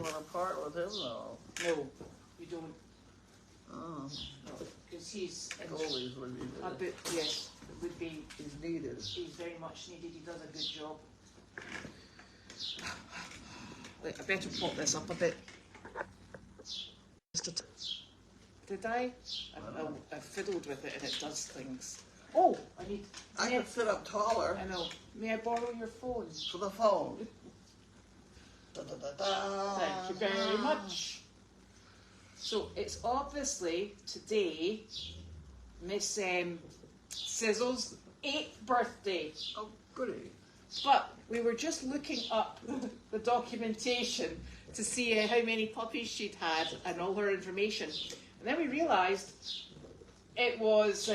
want to part with him, though. No, you don't. Oh. No, because he's Goldies would be a good. bit, yes, it would be. He's needed. He's very much needed. He does a good job. Wait, I better pop this up a bit. Did I? I fiddled with it and it does things. Oh, I could sit up taller. I know. May I borrow your phone? For the phone. Da, da, da, da. Thank you very much. So it's obviously today Miss Sizzle's 8th birthday. Oh, goody. But we were just looking up the documentation to see how many puppies she'd had and all her information. And then we realised it was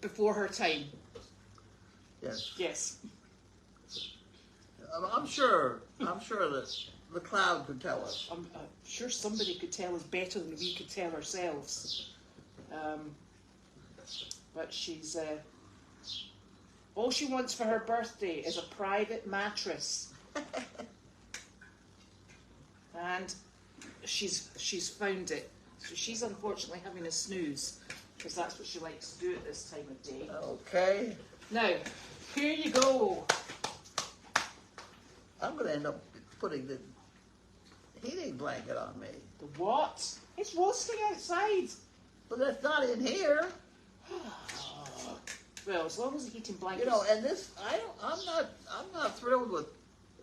before her time. Yes. Yes. I'm sure that the cloud could tell us. I'm sure somebody could tell us better than we could tell ourselves. But she's... all she wants for her birthday is a private mattress. And she's found it. So she's unfortunately having a snooze, because that's what she likes to do at this time of day. Okay. Now, here you go. I'm going to end up putting the heating blanket on me. The what? It's roasting outside. But that's not in here. Well, as long as the heating blanket. You know, and this, I'm not thrilled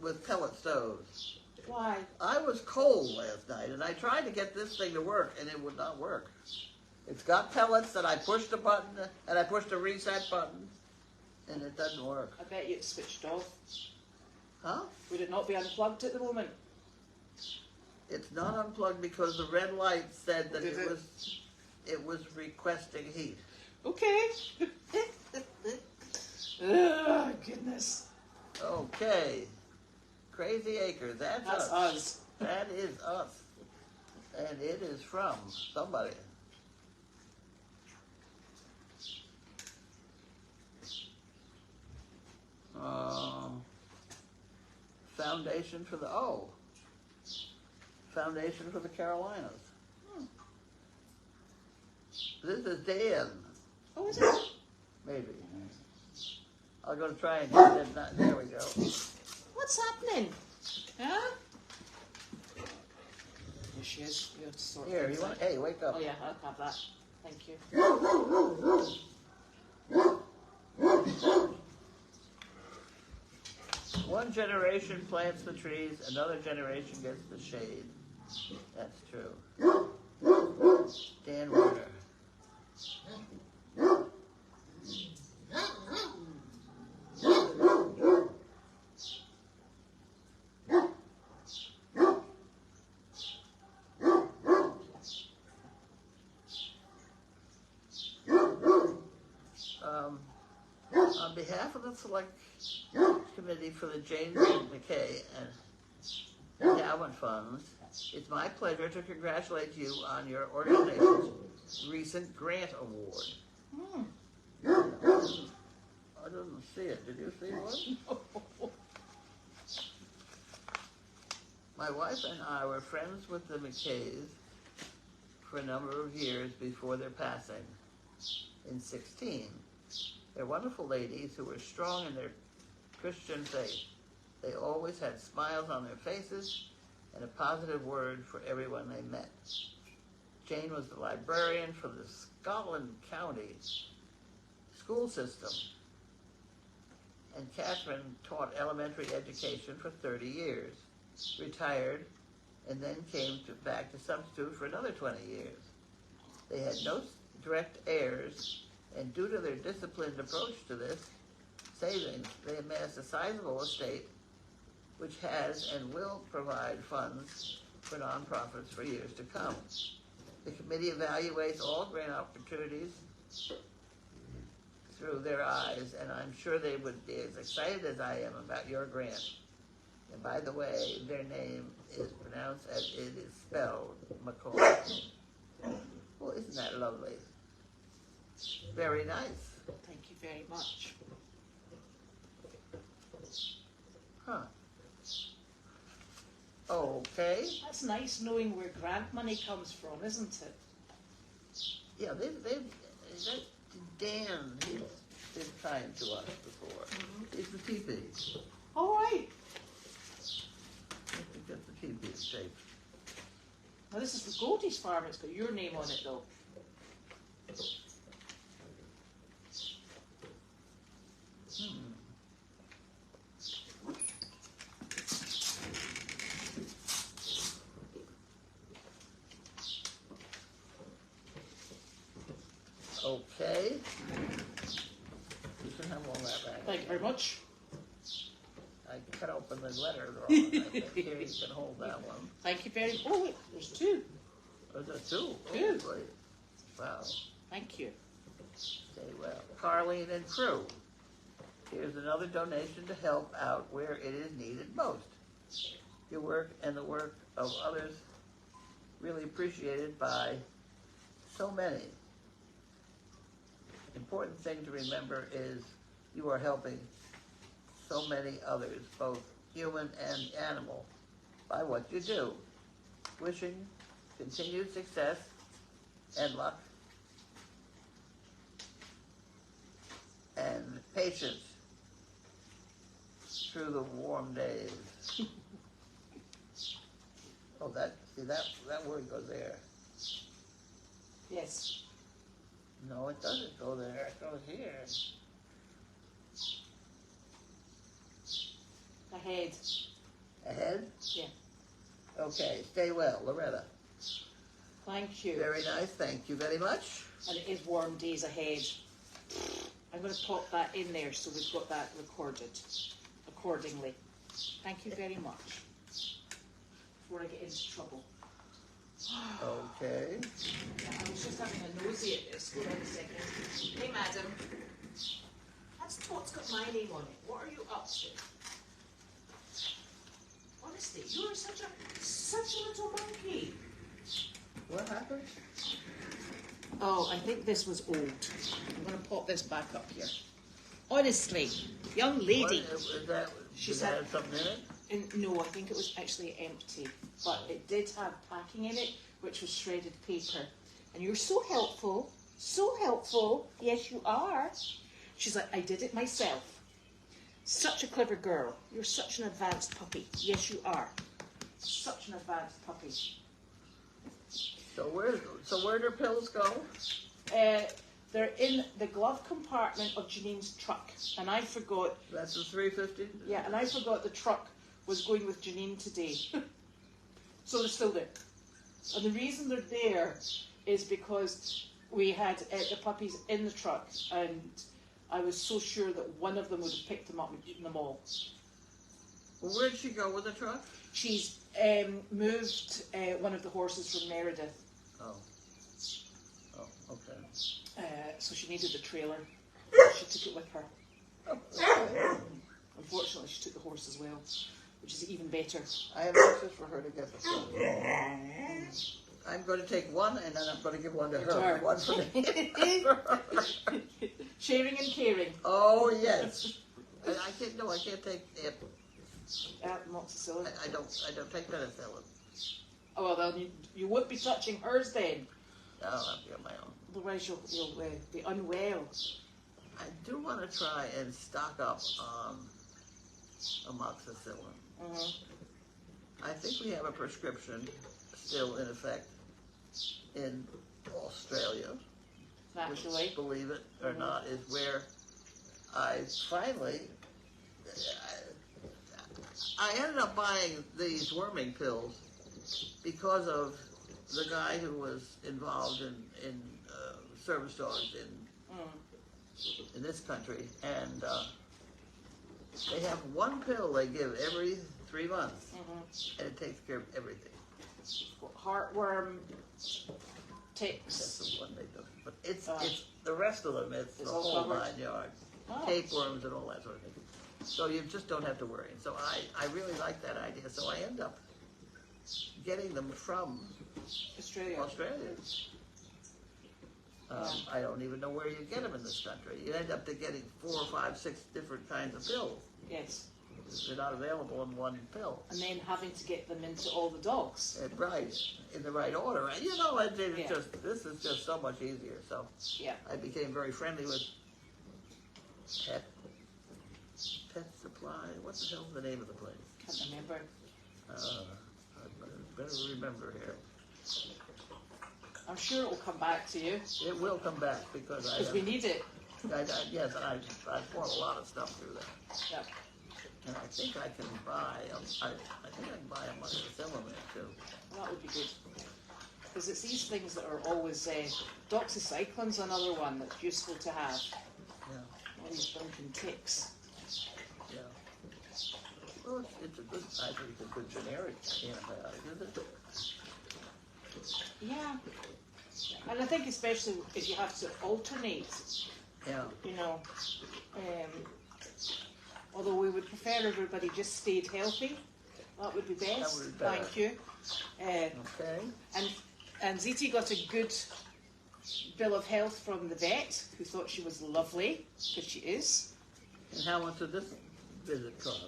with pellet stoves. Why? I was cold last night, and I tried to get this thing to work, and it would not work. It's got pellets, and I pushed a button, and I pushed a reset button, and it doesn't work. I bet you it's switched off. Huh? Would it not be unplugged at the moment? It's not unplugged because the red light said that it was requesting heat. Okay. Oh, goodness. Okay. Crazy Acres, that's us. That is us. And it is from somebody. Foundation for the Carolinas. This is Dan. Oh, is it? Maybe. I'm going to try and get it. There we go. What's happening? Huh? Here she is. We have to sort Here, things you want? out. Hey, wake up. Oh yeah, I'll have that. Thank you. One generation plants the trees, another generation gets the shade. That's true. Dan Warner. On behalf of the Select Committee for the Janine Jacques and Endowment Funds, it's my pleasure to congratulate you on your organization's recent grant award. I didn't see it. Did you see one? My wife and I were friends with the McKays for a number of years before their passing in 2016. They're wonderful ladies who were strong in their Christian faith. They always had smiles on their faces and a positive word for everyone they met. Jane was the librarian for the Scotland County school system, and Catherine taught elementary education for 30 years, retired, and then came back to substitute for another 20 years. They had no direct heirs, and due to their disciplined approach to this savings, they amassed a sizable estate which has and will provide funds for nonprofits for years to come. The committee evaluates all grant opportunities through their eyes, and I'm sure they would be as excited as I am about your grant. And by the way, their name is pronounced as it is spelled, McCall. Well, isn't that lovely? Very nice. Thank you very much. Huh. Okay. That's nice knowing where grant money comes from, isn't it? Yeah, that Dan, he's been kind to us before. He's the teepee. All right. Let me get the teepee tape. Now this is for Goldy's farm. It's got your name on it, though. Okay. You can have all that back. Thank you very much. I cut open the letter wrong. I think here you can hold that one. Thank you very much. Oh, wait, there's two. Oh, is that two? Two. Oh, great. Wow. Thank you. Stay well. Carlene and crew. Here's another donation to help out where it is needed most. Your work and the work of others really appreciated by so many. Important thing to remember is you are helping so many others, both human and animal, by what you do. Wishing continued success and luck and patience through the warm days. Oh, that word goes there. Yes. No, it doesn't go there. It goes here. Ahead. Ahead? Yeah. Okay, stay well, Loretta. Thank you. Very nice, thank you very much. And it is warm days ahead. I'm going to pop that in there so we've got that recorded accordingly. Thank you very much. Before I get into trouble. Okay. Yeah, I was just having a nosy at this. Hold on a second. Hey, madam. That's what's got my name on it. What are you up to? Honestly, you're such a little monkey. What happened? Oh, I think this was old. I'm going to pop this back up here. Honestly, young lady. What, is that, She's did that had- have something in it? No, I think it was actually empty, but it did have packing in it, which was shredded paper. And you're so helpful, so helpful. Yes, you are. She's like, I did it myself. Such a clever girl. You're such an advanced puppy. Yes, you are. Such an advanced puppy. So where do pills go? They're in the glove compartment of Janine's truck, and I forgot. That's the 350? Yeah, and I forgot the truck was going with Janine today. So they're still there. And the reason they're there is because we had the puppies in the truck, and I was so sure that one of them would have picked them up and eaten them all. Well, where'd she go with the truck? She's moved one of the horses from Meredith, Oh. Oh, okay. so she needed the trailer. She took it with her. Oh, Unfortunately, she took the horse as well, which is even better. I have access for her to get the truck. I'm going to take one, and then I'm going to give one to her. One for me. Sharing and caring. Oh, yes. I can't take it. Amoxicillin. I don't take penicillin. Oh, well, then you won't be touching hers then. No, I'll be on my own. Otherwise, you'll be unwell. I do want to try and stock up on amoxicillin. I think we have a prescription still in effect in Australia. Naturally. Which, believe it or not, is where I finally, I ended up buying these worming pills because of the guy who was involved in service dogs in this country, and they have one pill they give every 3 months, and it takes care of everything. Heartworm, That's ticks. the one they do. But it's the rest of them. It's the all whole covered. 9 yards. Oh. Tapeworms and all that sort of thing. So you just don't have to worry. So I really like that idea. So I end up getting them from Australia. I don't even know where you get them in this country. You end up getting 4, 5, 6 different kinds of pills. Yes. They're not available in one pill. And then having to get them into all the dogs. Right, in the right order. And you know, Yeah. this is just so much easier. So Yeah. I became very friendly with Pet Supply. What the hell's the name of the place? Can't remember. I better remember here. I'm sure it will come back to you. It will come back because We need it. yes, I bought a lot of stuff through that. Yeah. And I think I can buy, I think I can buy a much similar too. That would be good. Because it's these things that are always, doxycycline's another one that's useful to have. Yeah, All these blinking ticks. yeah. Well, it's a good, I think it's a good generic antibiotic, isn't it? Yeah. And I think especially if you have to alternate, Yeah, you know, although we would prefer everybody just stayed healthy. That would be best. That would be better. Thank you. okay. And Ziti got a good bill of health from the vet, who thought she was lovely, because she is. And how much did this visit cost?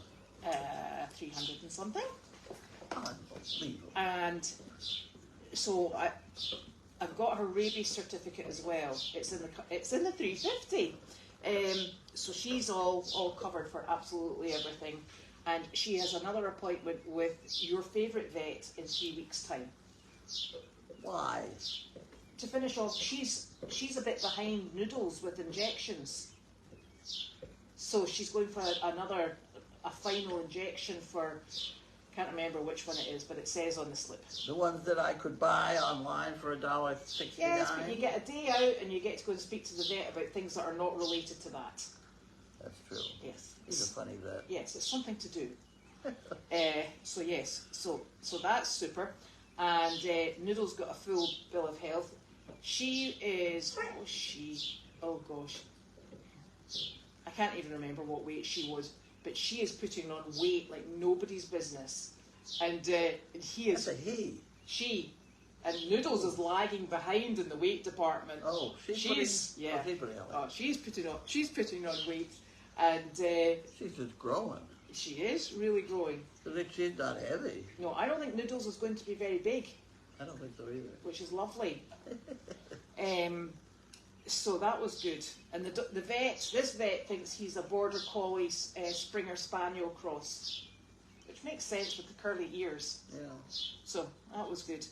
300 and something. Unbelievable. And so I've got her rabies certificate as well. It's in the 350. So she's all covered for absolutely everything. And she has another appointment with your favourite vet in 3 weeks' time. Why? To finish off, she's a bit behind Noodles with injections. So she's going for a final injection for, can't remember which one it is, but it says on the slip. The ones that I could buy online for $1.69? Yes, but you get a day out and you get to go and speak to the vet about things that are not related to that. That's true. Yes. He's a funny vet. Yes, it's something to do. So yes, so that's super. And Noodle's got a full bill of health. She is, what was she? Oh gosh. I can't even remember what weight she was, but she is putting on weight like nobody's business. And he is... That's a he. She. And Noodles is lagging behind in the weight department. Oh, she's putting on. Oh, she's putting on weight. And She's just growing. she is really growing. I think she's not heavy. No, I don't think Noodles is going to be very big, I don't think so either. which is lovely. So that was good. And this vet thinks he's a Border Collie Springer Spaniel cross, which makes sense with the curly ears. Yeah. So that was good.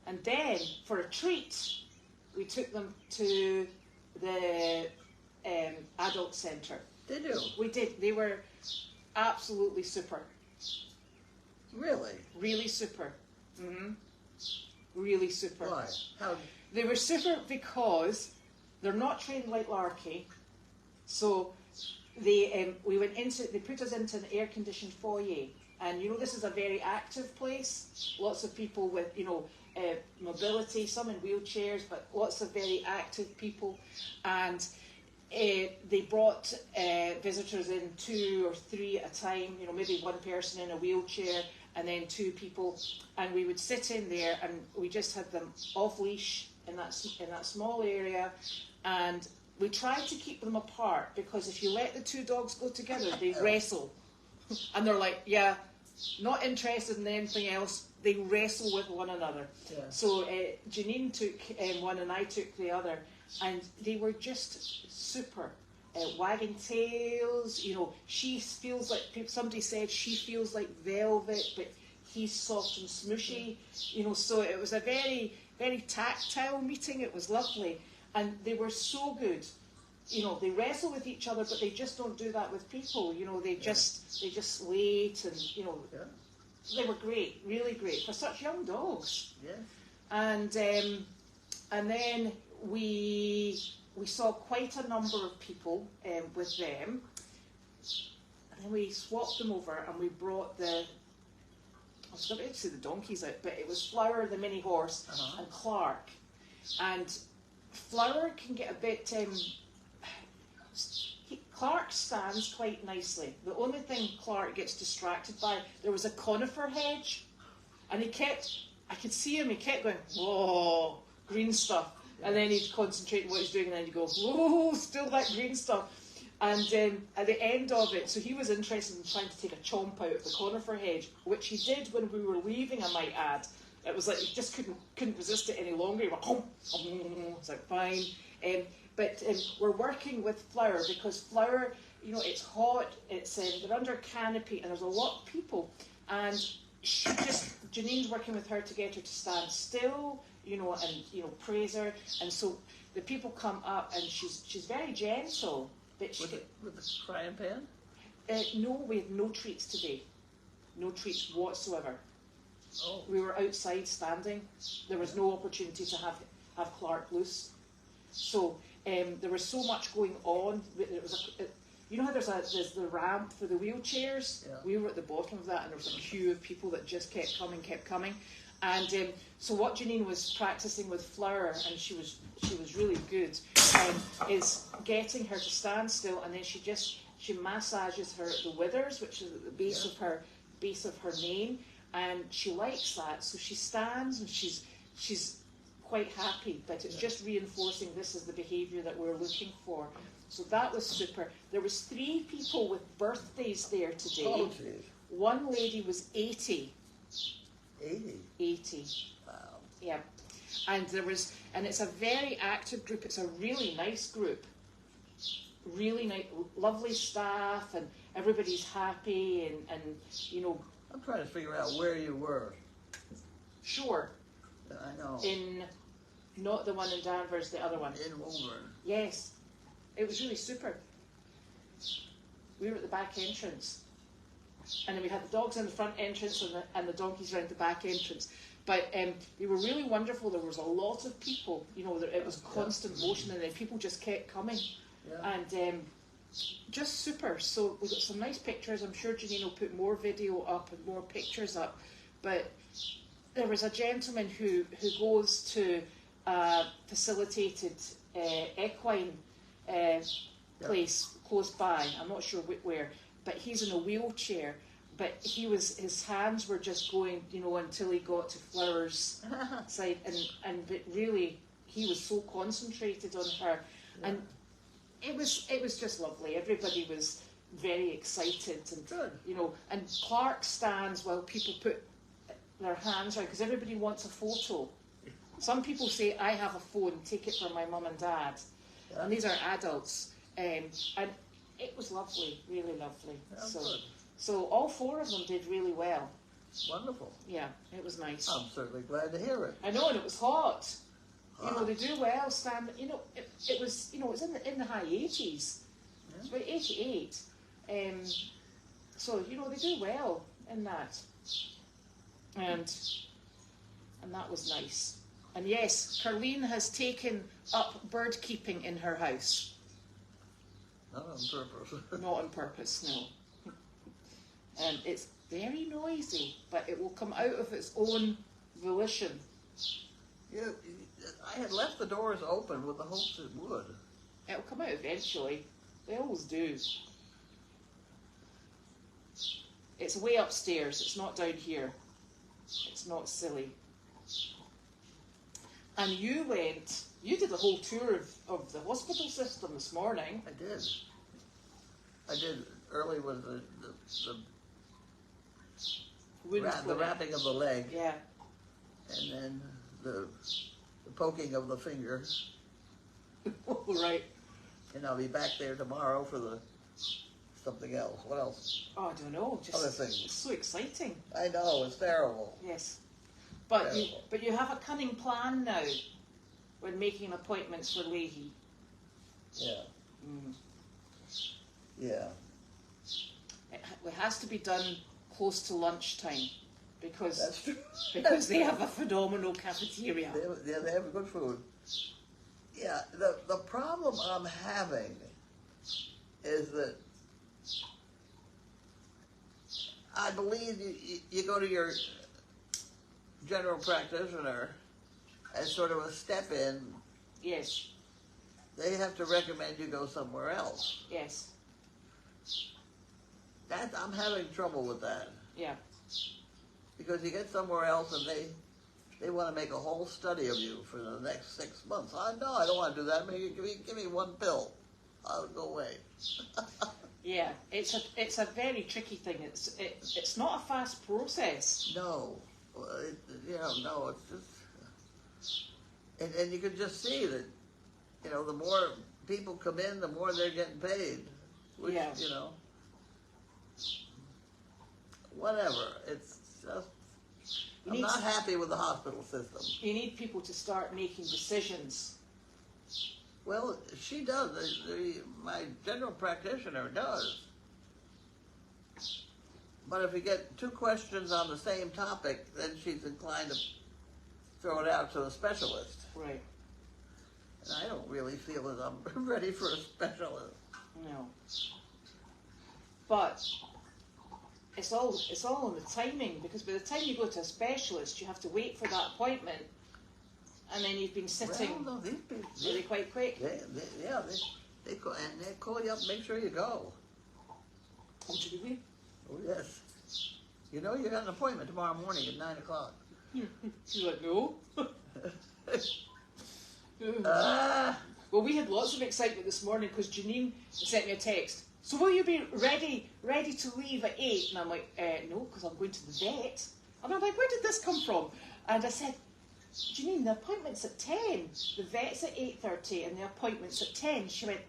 And then, for a treat, we took them to the adult centre. Did you? We did. They were absolutely super. Really? Really super. Really super. Why? How? They were super because they're not trained like Larky. So they put us into an air-conditioned foyer. And you know, this is a very active place. Lots of people with, mobility, some in wheelchairs, but lots of very active people. And they brought visitors in 2 or 3 at a time, maybe one person in a wheelchair and then 2 people. And we would sit in there and we just had them off leash in that small area. And we tried to keep them apart because if you let the 2 dogs go together, they wrestle. And they're like, yeah, not interested in anything else. They wrestle with one another. Yeah. So Janine took one and I took the other. And they were just super. Wagging tails, she feels like, somebody said she feels like velvet, but he's soft and smushy. So it was a very, very tactile meeting. It was lovely. And they were so good. They wrestle with each other, but they just don't do that with people. They just wait and, Yeah. They were great, really great for such young dogs. Yeah. And then we saw quite a number of people with them. And then we swapped them over and we brought I was going to say the donkeys out, but it was Flower, the mini horse, and Clark. And Flower can get a bit... Clark stands quite nicely. The only thing Clark gets distracted by, there was a conifer hedge, and I could see him, he kept going, whoa, green stuff. And then he'd concentrate on what he's doing, and then he'd go, whoa, still that green stuff. And at the end of it, so he was interested in trying to take a chomp out of the conifer hedge, which he did when we were leaving, I might add. It was like he just couldn't resist it any longer. He went, it's like, fine. But we're working with flower because flower, you know, it's hot, it's they're under canopy, and there's a lot of people. And Janine's working with her to get her to stand still, you know, and, you know, praise her. And so the people come up, and she's very gentle. But with the frying pan? No, we had no treats today. No treats whatsoever. Oh. We were outside standing. There was no opportunity to have Clark loose. So there was so much going on. It was you know how there's the ramp for the wheelchairs? Yeah. We were at the bottom of that, and there was a queue of people that just kept coming. And so what Janine was practicing with Flower, and she was really good, is getting her to stand still, and then she massages her at the withers, which is at the base of her mane, and she likes that. So she stands, and she's quite happy, but it's just reinforcing this is the behaviour that we're looking for. So that was super. There was 3 people with birthdays there today. Oh, geez. One lady was 80. 80? Wow. Yeah. And it's a very active group. It's a really nice group. Really nice, lovely staff, and everybody's happy, and you know. I'm trying to figure out where you were. Sure. I know. Not the one in Danvers, the other one. In Woburn. Yes. It was really super. We were at the back entrance. And then we had the dogs in the front entrance and the donkeys around the back entrance. But they were really wonderful. There was a lot of people. You know, it was constant motion, and then people just kept coming. Yeah. And just super. So we got some nice pictures. I'm sure Janine will put more video up and more pictures up. But there was a gentleman who goes to facilitated equine place close by. I'm not sure where, but he's in a wheelchair. But his hands were just going, you know, until he got to Flower's side, and but really he was so concentrated on her, and it was just lovely. Everybody was very excited, and good. You know, and Clark stands while people put their hands out because everybody wants a photo. Some people say, I have a phone, take it for my mum and dad. Yeah. And these are adults. And it was lovely, really lovely. Yeah, so all 4 of them did really well. Wonderful. Yeah, it was nice. I'm certainly glad to hear it. I know, and it was hot. You know, they do well, you know, it was, you know, it was in the high 80s. Yeah. It's about 88. So, you know, they do well in that. And that was nice. And yes, Carlene has taken up bird keeping in her house. Not on purpose. Not on purpose, no. And it's very noisy, but it will come out of its own volition. Yeah, I had left the doors open with the hopes it would. It'll come out eventually. They always do. It's way upstairs. It's not down here. It's not silly. And you did a whole tour of the hospital system this morning. I did early with the wrapping of the leg. Yeah. And then the poking of the finger. Right. And I'll be back there tomorrow for something else. What else? Oh, I don't know. Just other things. It's so exciting. I know, it's terrible. Yes. But you have a cunning plan now when making appointments for Leahy. Yeah. Mm. Yeah. It has to be done close to lunchtime because That's true. because they have a phenomenal cafeteria. They have good food. Yeah, the problem I'm having is that I believe you go to your general practitioner as sort of a step in. Yes. They have to recommend you go somewhere else. Yes. I'm having trouble with that. Yeah. Because you get somewhere else and they want to make a whole study of you for the next 6 months. No, I don't want to do that. Maybe give me one pill. I'll go away. Yeah, it's a very tricky thing. It's not a fast process. No, well, no, it's just, and you can just see that, the more people come in, the more they're getting paid. Which, Yeah. Whatever. It's just, I'm not happy with the hospital system. You need people to start making decisions. Well, she does. My general practitioner does. But if you get two questions on the same topic, then she's inclined to throw it out to a specialist. Right. And I don't really feel that I'm ready for a specialist. No. But it's all in the timing, because by the time you go to a specialist, you have to wait for that appointment, and then you've been sitting Well, no, these people, really quite quick. they call you up and make sure you go. Oh, do we? Oh, yes. You got an appointment tomorrow morning at 9 o'clock. She's like, no. Ah! Well, we had lots of excitement this morning because Janine sent me a text. So will you be ready to leave at 8? And I'm like, no, because I'm going to the vet. And I'm like, where did this come from? And I said, Janine, the appointment's at 10. The vet's at 8:30 and the appointment's at 10. She went,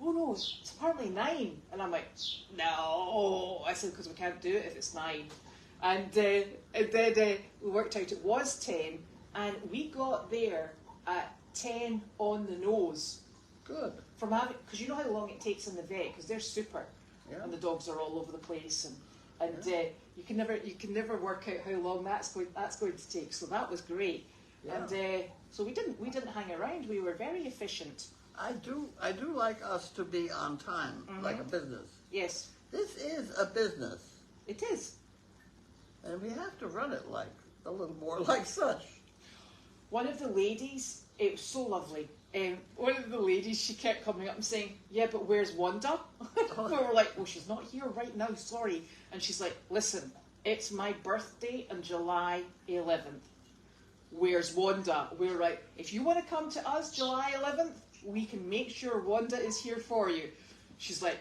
oh no, it's apparently 9. And I'm like, no. I said, because we can't do it if it's 9. And then we worked out it was 10. And we got there at 10 on the nose. Good. From having, because you know how long it takes in the vet, because they're super, Yeah. and the dogs are all over the place, and you can never work out how long that's going to take. So that was great, Yeah. and so we didn't hang around. We were very efficient. I do like us to be on time, like a business. Yes, This is a business, it is. and we have to run it like a little more like such. One of the ladies, it was so lovely. One of the ladies, she kept coming up and saying, yeah, but where's Wanda? We were like, well, she's not here right now, sorry. And she's like, listen, it's my birthday on July 11th. Where's Wanda? We're like, if you want to come to us July 11th, we can make sure Wanda is here for you. She's like,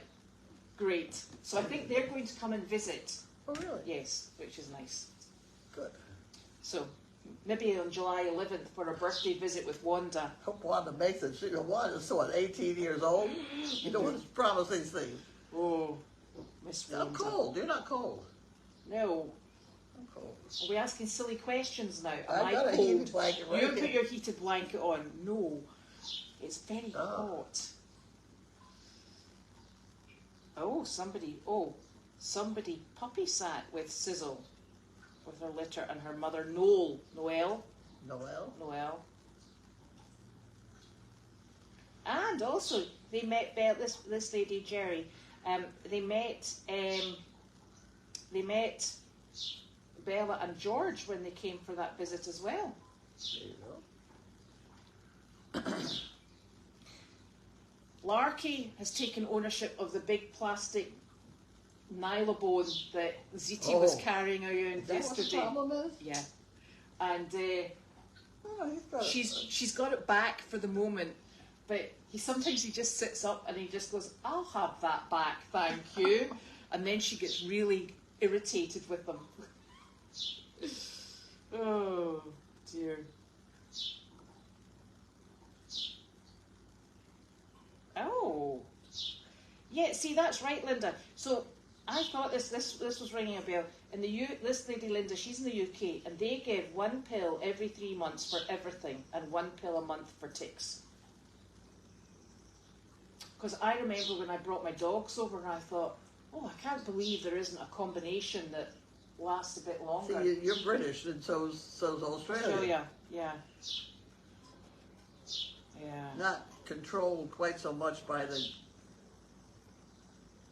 great. So I think they're going to come and visit. Oh, really? Yes, which is nice. Good. So maybe on July 11th for a birthday visit with Wanda. Hope Wanda makes it. Wanda's 18 years old. You don't want to promise these things. Oh, Miss Wanda. I'm cold. You're not cold. No. I'm cold. Are we asking silly questions now? Am I've I got a cold? heated blanket right You here. put your heated blanket on. No. It's very Oh. hot. Somebody puppy sat with Sizzle with her litter and her mother Noel. Noel? And also they met this lady Jerry. They met Bella and George when they came for that visit as well. There you go. Larky has taken ownership of the big plastic nylabone that Ziti was carrying around Is that what the yesterday. problem is? Yeah, and Oh, he's got she's got it back for the moment, but sometimes he just sits up and he just goes, "I'll have that back, thank you," and then she gets really irritated with them. Oh dear. Oh, yeah. See, that's right, Linda. So I thought this was ringing a bell. In this lady Linda, she's in the UK, and they give 1 pill every 3 months for everything, and 1 pill a month for ticks. Because I remember when I brought my dogs over, and I thought, oh, I can't believe there isn't a combination that lasts a bit longer. See, you're British, and so's Australia. Australia, yeah. Yeah. Not controlled quite so much by the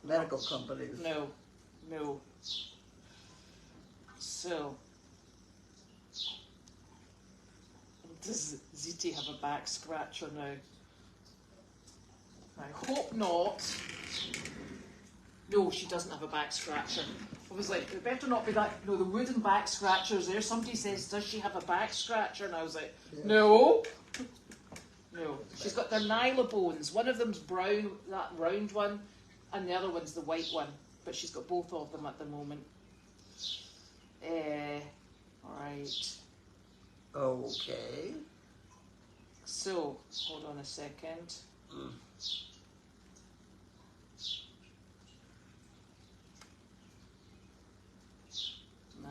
medical companies. No. So, does Ziti have a back scratcher now? I hope not. No, she doesn't have a back scratcher. I was like, it better not be that. No, the wooden back scratchers there. Somebody says, does she have a back scratcher? And I was like, Yeah. no. No. She's got their nylobones. One of them's brown, that round one, and the other one's the white one. But she's got both of them at the moment. Alright. Okay. So, hold on a second. Now,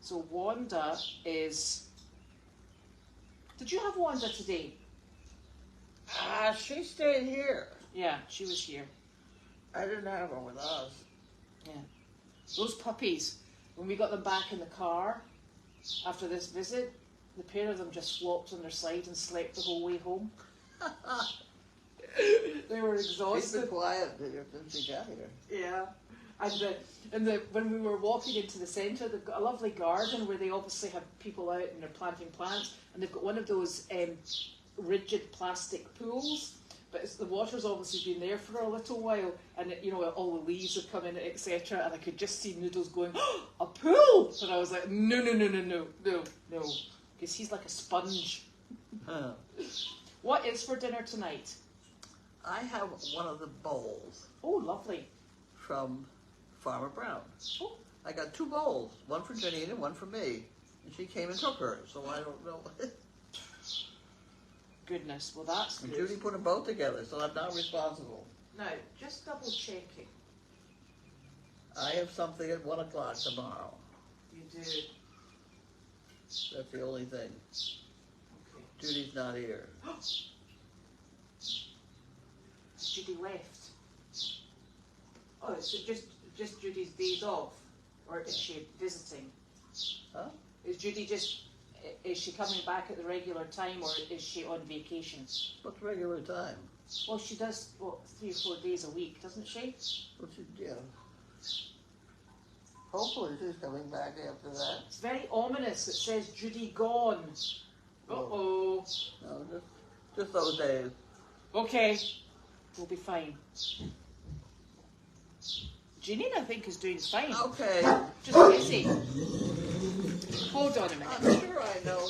so Wanda is. Did you have Wanda today? She stayed here. Yeah, she was here. I didn't have her with us. Yeah. Those puppies, when we got them back in the car after this visit, the pair of them just flopped on their side and slept the whole way home. They were She's exhausted. been quiet since she got here. Yeah. And when we were walking into the centre, they've got a lovely garden where they obviously have people out and they're planting plants, and they've got one of those rigid plastic pools, but the water's obviously been there for a little while, and all the leaves have come in, etc. And I could just see Noodles going, oh, a pool! And I was like, no, because he's like a sponge. What is for dinner tonight? I have one of the bowls Oh, lovely. from Farmer Brown. Oh. I got 2 bowls, one for Janine and one for me. And she came and took hers, so I don't know. Goodness, well that's And good. Judy put them both together, so I'm not responsible. Now, just double checking. I have something at 1 o'clock tomorrow. You do. That's the only thing. Okay. Judy's not here. Judy left. Oh, it's just Judy's days off, or is she visiting? Huh? Is she coming back at the regular time, or is she on vacation? What's regular time? Well, she does 3 or 4 days a week, doesn't she? Yeah. Hopefully she's coming back after that. It's very ominous. It says Judy gone. Uh-oh. No, just those days. Okay, we'll be fine. Janine, I think, is doing fine. Okay. Just busy. Hold on a minute. I'm sure I know.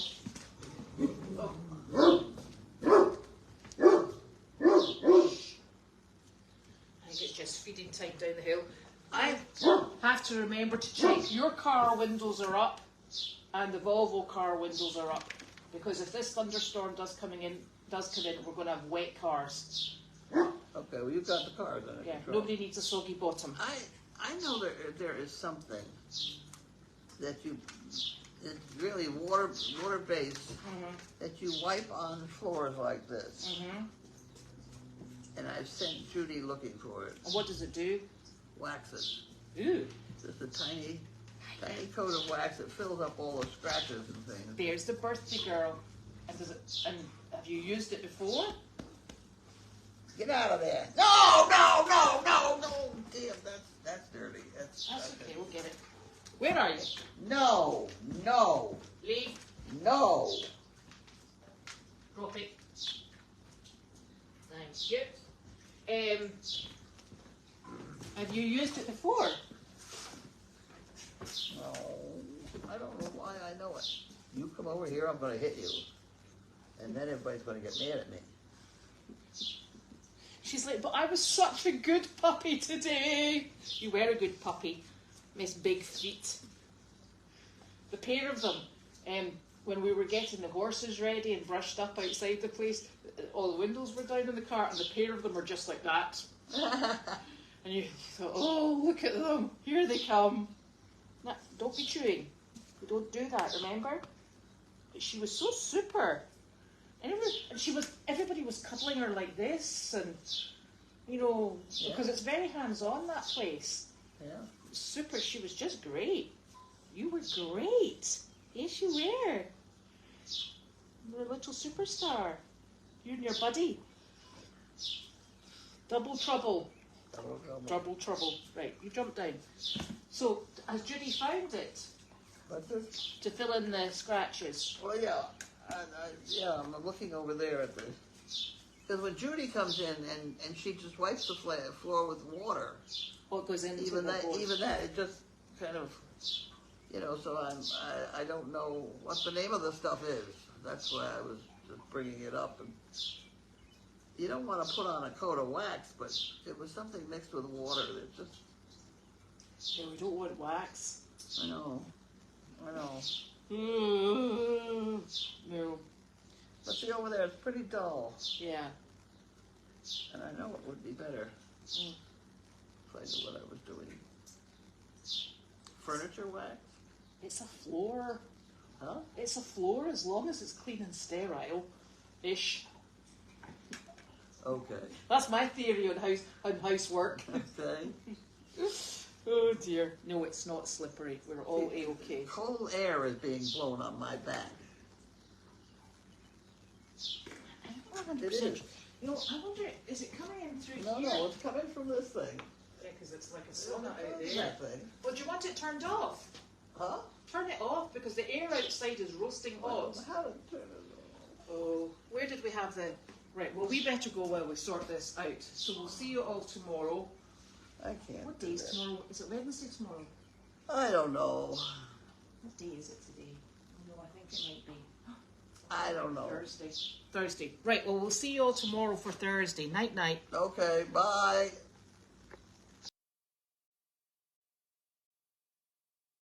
I think it's just feeding time down the hill. I have to remember to check your car windows are up and the Volvo car windows are up, because if this thunderstorm does come in, we're going to have wet cars. Okay, well you've got the cars under Yeah, control. nobody needs a soggy bottom. I know there is something that it's really water based, that you wipe on floors like this. And I've sent Judy looking for it. And what does it do? Wax it. Ooh. Just a tiny coat of wax that fills up all the scratches and things. There's the birthday girl. And have you used it before? Get out of there! No! Damn, that's dirty. That's okay, we'll get it. Where are you? No! Leave. No! Drop it. Thank you. Have you used it before? No. I don't know why I know it. You come over here, I'm going to hit you. And then everybody's going to get mad at me. She's like, but I was such a good puppy today. You were a good puppy. Miss Big Feet. The pair of them, when we were getting the horses ready and brushed up outside the place, all the windows were down in the car, and the pair of them were just like that. And you thought, oh, look at them. Here they come. No, don't be chewing. We don't do that, remember? But she was so super. And everybody was cuddling her like this, and because it's very hands-on, that place. Yeah. Super. She was just great. You were great. Yes, you were. You're a little superstar. You and your buddy. Double trouble. Double trouble. Right, you jump down. So, has Judy found it? What's this? To fill in the scratches. Well, yeah. I'm looking over there at the... Because when Judy comes in and she just wipes the floor with water, What goes into even the that, board? it just kind of, You know, so I don't know what the name of the stuff is. That's why I was just bringing it up. And you don't want to put on a coat of wax, but it was something mixed with water that just... Yeah, we don't want wax. I know. No. But see, over there, it's pretty dull. Yeah. And I know it would be better if I knew what I was doing. Furniture wax? It's a floor. Huh? It's a floor as long as it's clean and sterile-ish. Okay. That's my theory on housework. Okay. Oh dear. No, it's not slippery. We're all A-okay. Cold air is being blown on my back. I'm not It 100%. is. You know, I wonder, is it coming in through No, here? no, it's coming from this thing. Yeah, because it's like a sauna out there. That thing. Well, do you want it turned off? Huh? Turn it off because the air outside is roasting hot. How to turn it Oh, where did we have the... Right, well, we better go while we sort this out. So we'll see you all tomorrow. on? I can't. What do day is that. tomorrow? Is it Wednesday tomorrow? I don't know. What day is it today? No, I think it might be I don't know. Thursday. Thursday. Right, well, we'll see you all tomorrow for Thursday. Night, night. Okay, bye.